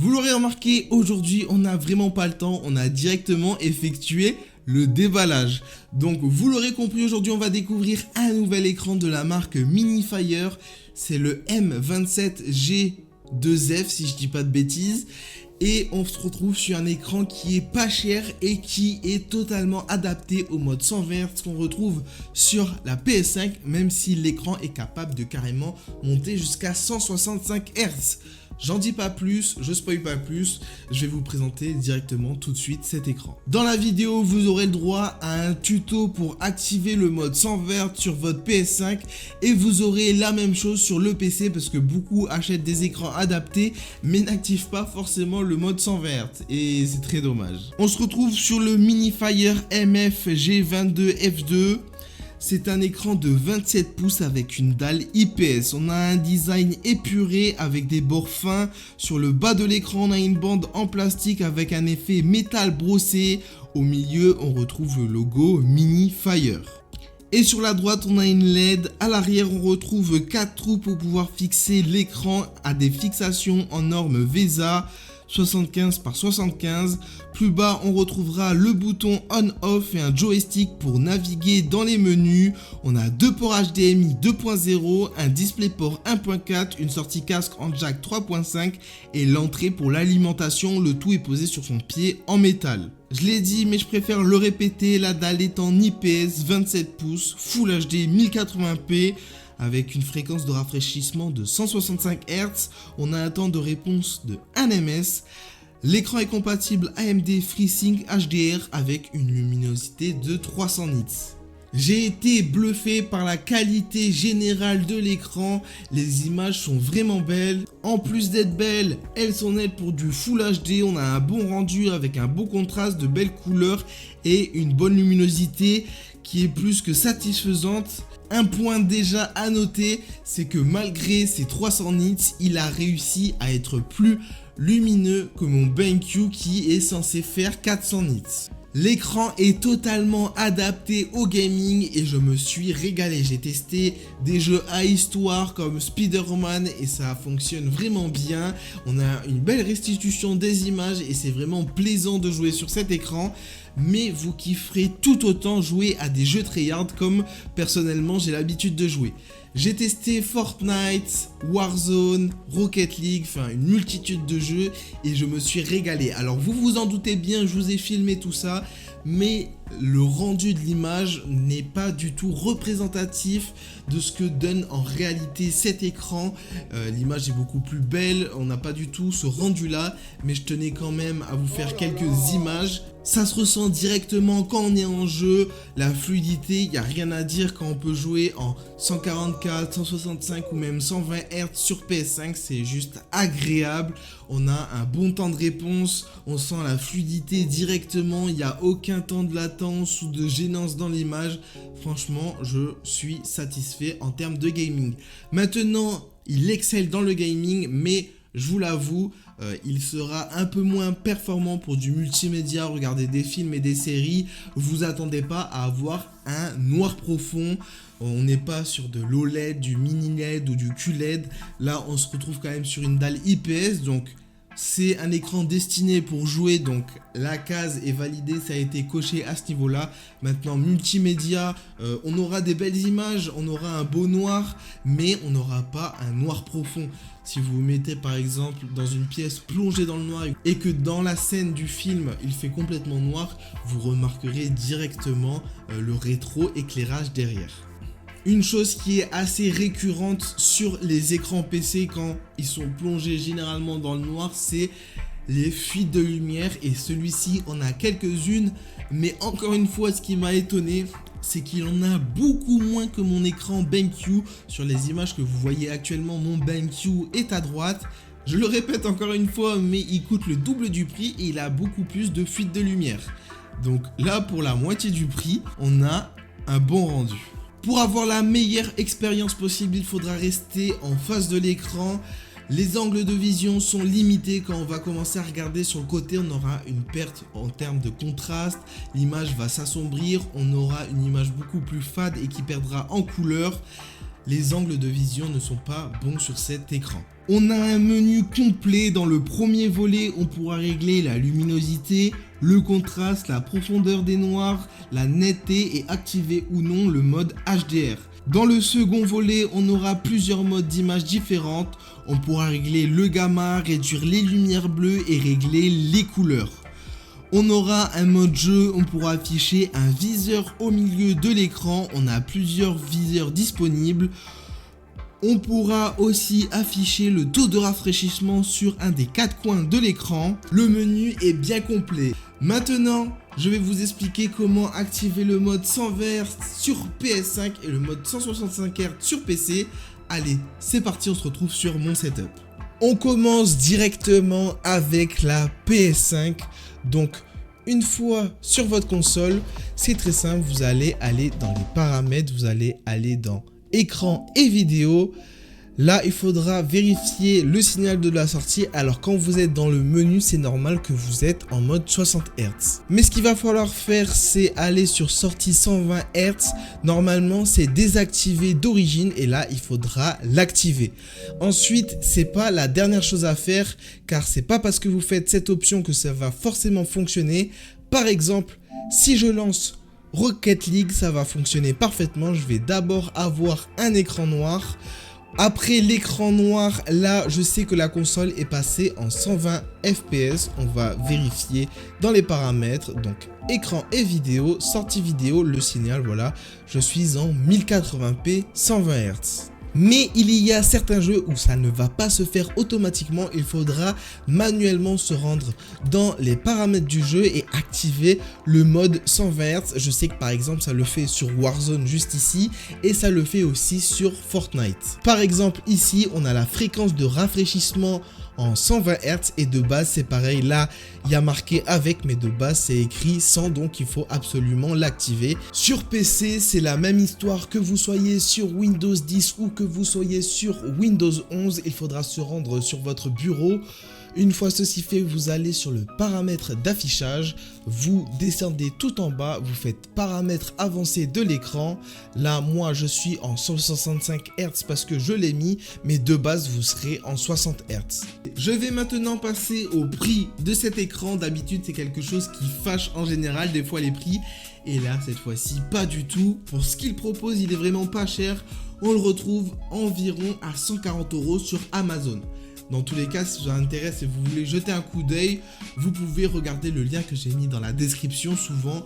Vous l'aurez remarqué, aujourd'hui on n'a vraiment pas le temps, on a directement effectué le déballage. Donc vous l'aurez compris, aujourd'hui on va découvrir un nouvel écran de la marque Minifire. C'est le M27G2F si je dis pas de bêtises. Et on se retrouve sur un écran qui est pas cher et qui est totalement adapté au mode 120 Hz qu'on retrouve sur la PS5, même si l'écran est capable de carrément monter jusqu'à 165 Hz. J'en dis pas plus, je spoil pas plus, je vais vous présenter directement tout de suite cet écran. Dans la vidéo, vous aurez le droit à un tuto pour activer le mode 120 Hz sur votre PS5 et vous aurez la même chose sur le PC parce que beaucoup achètent des écrans adaptés mais n'activent pas forcément le mode 120 Hz et c'est très dommage. On se retrouve sur le Minifire MF-G22F2. C'est un écran de 27 pouces avec une dalle IPS. On a un design épuré avec des bords fins. Sur le bas de l'écran, on a une bande en plastique avec un effet métal brossé. Au milieu, on retrouve le logo Minifire. Et sur la droite, on a une LED. À l'arrière, on retrouve 4 trous pour pouvoir fixer l'écran à des fixations en norme VESA 75 par 75. Plus bas, on retrouvera le bouton on-off et un joystick pour naviguer dans les menus. On a deux ports HDMI 2.0, un DisplayPort 1.4, une sortie casque en jack 3.5 et l'entrée pour l'alimentation. Le tout est posé sur son pied en métal. Je l'ai dit, mais je préfère le répéter, la dalle est en IPS 27 pouces, Full HD 1080p. Avec une fréquence de rafraîchissement de 165 Hz, on a un temps de réponse de 1 ms. L'écran est compatible AMD FreeSync HDR avec une luminosité de 300 nits. J'ai été bluffé par la qualité générale de l'écran, les images sont vraiment belles. En plus d'être belles, elles sont nettes pour du Full HD, on a un bon rendu avec un beau contraste, de belles couleurs et une bonne luminosité qui est plus que satisfaisante. Un point déjà à noter, c'est que malgré ses 300 nits, il a réussi à être plus lumineux que mon BenQ qui est censé faire 400 nits. L'écran est totalement adapté au gaming et je me suis régalé. J'ai testé des jeux à histoire comme Spider-Man et ça fonctionne vraiment bien. On a une belle restitution des images et c'est vraiment plaisant de jouer sur cet écran. Mais vous kifferez tout autant jouer à des jeux tryhard comme personnellement j'ai l'habitude de jouer. J'ai testé Fortnite, Warzone, Rocket League, enfin une multitude de jeux et je me suis régalé. Alors vous vous en doutez bien, je vous ai filmé tout ça, mais le rendu de l'image n'est pas du tout représentatif de ce que donne en réalité cet écran. L'image est beaucoup plus belle, on n'a pas du tout ce rendu là, mais je tenais quand même à vous faire quelques images. Ça se ressent directement quand on est en jeu, la fluidité, il n'y a rien à dire quand on peut jouer en 144, 165 ou même 120 Hz sur PS5, c'est juste agréable. On a un bon temps de réponse, on sent la fluidité directement, il n'y a aucun temps de latence ou de gênance dans l'image. Franchement, je suis satisfait en termes de gaming. Maintenant, il excelle dans le gaming, mais je vous l'avoue, il sera un peu moins performant pour du multimédia, regarder des films et des séries. Vous attendez pas à avoir un noir profond. On n'est pas sur de l'OLED, du mini LED ou du QLED. Là, on se retrouve quand même sur une dalle IPS, donc c'est un écran destiné pour jouer, donc la case est validée, ça a été coché à ce niveau-là. Maintenant, multimédia, on aura des belles images, on aura un beau noir, mais on n'aura pas un noir profond. Si vous vous mettez par exemple dans une pièce plongée dans le noir et que dans la scène du film, il fait complètement noir, vous remarquerez directement le rétro-éclairage derrière. Une chose qui est assez récurrente sur les écrans PC quand ils sont plongés généralement dans le noir, c'est les fuites de lumière et celui-ci en a quelques-unes, mais encore une fois ce qui m'a étonné, c'est qu'il en a beaucoup moins que mon écran BenQ. Sur les images que vous voyez actuellement, mon BenQ est à droite. Je le répète encore une fois, mais il coûte le double du prix et il a beaucoup plus de fuites de lumière. Donc là, pour la moitié du prix, on a un bon rendu. Pour avoir la meilleure expérience possible, il faudra rester en face de l'écran. Les angles de vision sont limités. Quand on va commencer à regarder sur le côté, on aura une perte en termes de contraste. L'image va s'assombrir, on aura une image beaucoup plus fade et qui perdra en couleur. les angles de vision ne sont pas bons sur cet écran. On a un menu complet. Dans le premier volet, on pourra régler la luminosité, le contraste, la profondeur des noirs, la netteté et activer ou non le mode HDR. Dans le second volet, on aura plusieurs modes d'image différentes. On pourra régler le gamma, réduire les lumières bleues et régler les couleurs. On aura un mode jeu, on pourra afficher un viseur au milieu de l'écran. On a plusieurs viseurs disponibles. On pourra aussi afficher le taux de rafraîchissement sur un des 4 coins de l'écran. Le menu est bien complet. Maintenant, je vais vous expliquer comment activer le mode 120 Hz sur PS5 et le mode 165 Hz sur PC. Allez, c'est parti, on se retrouve sur mon setup. On commence directement avec la PS5. Donc, une fois sur votre console, c'est très simple. Vous allez aller dans les paramètres, vous allez aller dans écran et vidéo. Là, il faudra vérifier le signal de la sortie. Alors, quand vous êtes dans le menu, c'est normal que vous êtes en mode 60 Hz. Mais ce qu'il va falloir faire, c'est aller sur sortie 120 Hz. Normalement, c'est désactivé d'origine et là, il faudra l'activer. Ensuite, c'est pas la dernière chose à faire car c'est pas parce que vous faites cette option que ça va forcément fonctionner. Par exemple, si je lance Rocket League, ça va fonctionner parfaitement. Je vais d'abord avoir un écran noir. Après l'écran noir, là, je sais que la console est passée en 120 fps. On va vérifier dans les paramètres. Donc, écran et vidéo, sortie vidéo, le signal, voilà. Je suis en 1080p 120 Hz. Mais il y a certains jeux où ça ne va pas se faire automatiquement. Il faudra manuellement se rendre dans les paramètres du jeu et activer le mode 120 Hz. Je sais que par exemple ça le fait sur Warzone juste ici et ça le fait aussi sur Fortnite. Par exemple ici on a la fréquence de rafraîchissement en 120 Hz et de base c'est pareil, là il y a marqué avec mais de base c'est écrit sans, donc il faut absolument l'activer. Sur PC c'est la même histoire, que vous soyez sur Windows 10 ou que vous soyez sur Windows 11, il faudra se rendre sur votre bureau. Une fois ceci fait, vous allez sur le paramètre d'affichage, vous descendez tout en bas, vous faites paramètres avancés de l'écran. Là, moi, je suis en 165 Hz parce que je l'ai mis, mais de base, vous serez en 60 Hz. Je vais maintenant passer au prix de cet écran. D'habitude, c'est quelque chose qui fâche en général, des fois les prix. Et là, cette fois-ci, pas du tout. Pour ce qu'il propose, il est vraiment pas cher. On le retrouve environ à 140 € sur Amazon. Dans tous les cas, si ça vous intéresse et vous voulez jeter un coup d'œil, vous pouvez regarder le lien que j'ai mis dans la description. Souvent,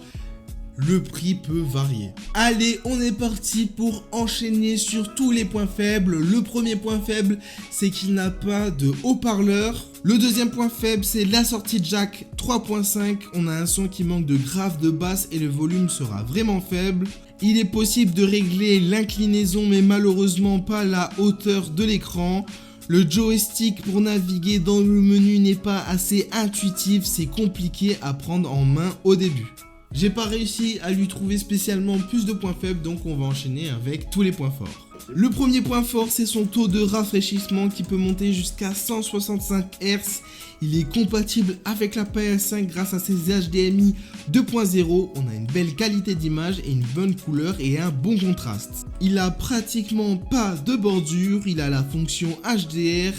le prix peut varier. Allez, on est parti pour enchaîner sur tous les points faibles. Le premier point faible, c'est qu'il n'a pas de haut-parleur. Le deuxième point faible, c'est la sortie jack 3.5. On a un son qui manque de grave de basse et le volume sera vraiment faible. Il est possible de régler l'inclinaison, mais malheureusement pas la hauteur de l'écran. Le joystick pour naviguer dans le menu n'est pas assez intuitif, c'est compliqué à prendre en main au début. J'ai pas réussi à lui trouver spécialement plus de points faibles, donc on va enchaîner avec tous les points forts. Le premier point fort, c'est son taux de rafraîchissement qui peut monter jusqu'à 165 Hz. Il est compatible avec la PS5 grâce à ses HDMI 2.0. On a une belle qualité d'image et une bonne couleur et un bon contraste. Il a pratiquement pas de bordure, il a la fonction HDR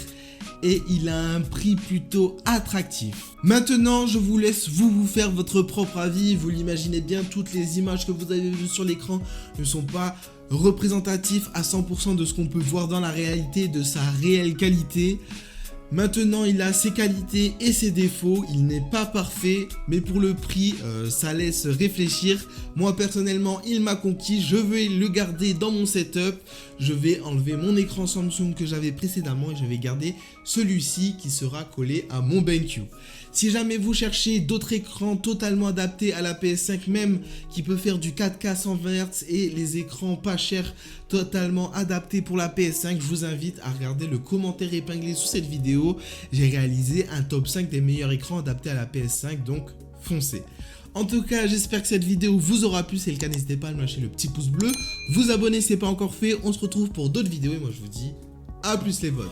et il a un prix plutôt attractif. Maintenant, je vous laisse vous faire votre propre avis. Vous l'imaginez bien, toutes les images que vous avez vues sur l'écran ne sont pas représentatifs à 100% de ce qu'on peut voir dans la réalité, de sa réelle qualité. Maintenant, il a ses qualités et ses défauts, il n'est pas parfait, mais pour le prix, ça laisse réfléchir. Moi, personnellement, il m'a conquis, je vais le garder dans mon setup. Je vais enlever mon écran Samsung que j'avais précédemment et je vais garder celui-ci qui sera collé à mon BenQ. Si jamais vous cherchez d'autres écrans totalement adaptés à la PS5, même qui peut faire du 4K 120 Hz et les écrans pas chers totalement adaptés pour la PS5, je vous invite à regarder le commentaire épinglé sous cette vidéo. J'ai réalisé un top 5 des meilleurs écrans adaptés à la PS5, donc foncez. En tout cas, j'espère que cette vidéo vous aura plu. Si c'est le cas, n'hésitez pas à lâcher le petit pouce bleu, vous abonner si ce n'est pas encore fait. On se retrouve pour d'autres vidéos et moi je vous dis à plus les votes.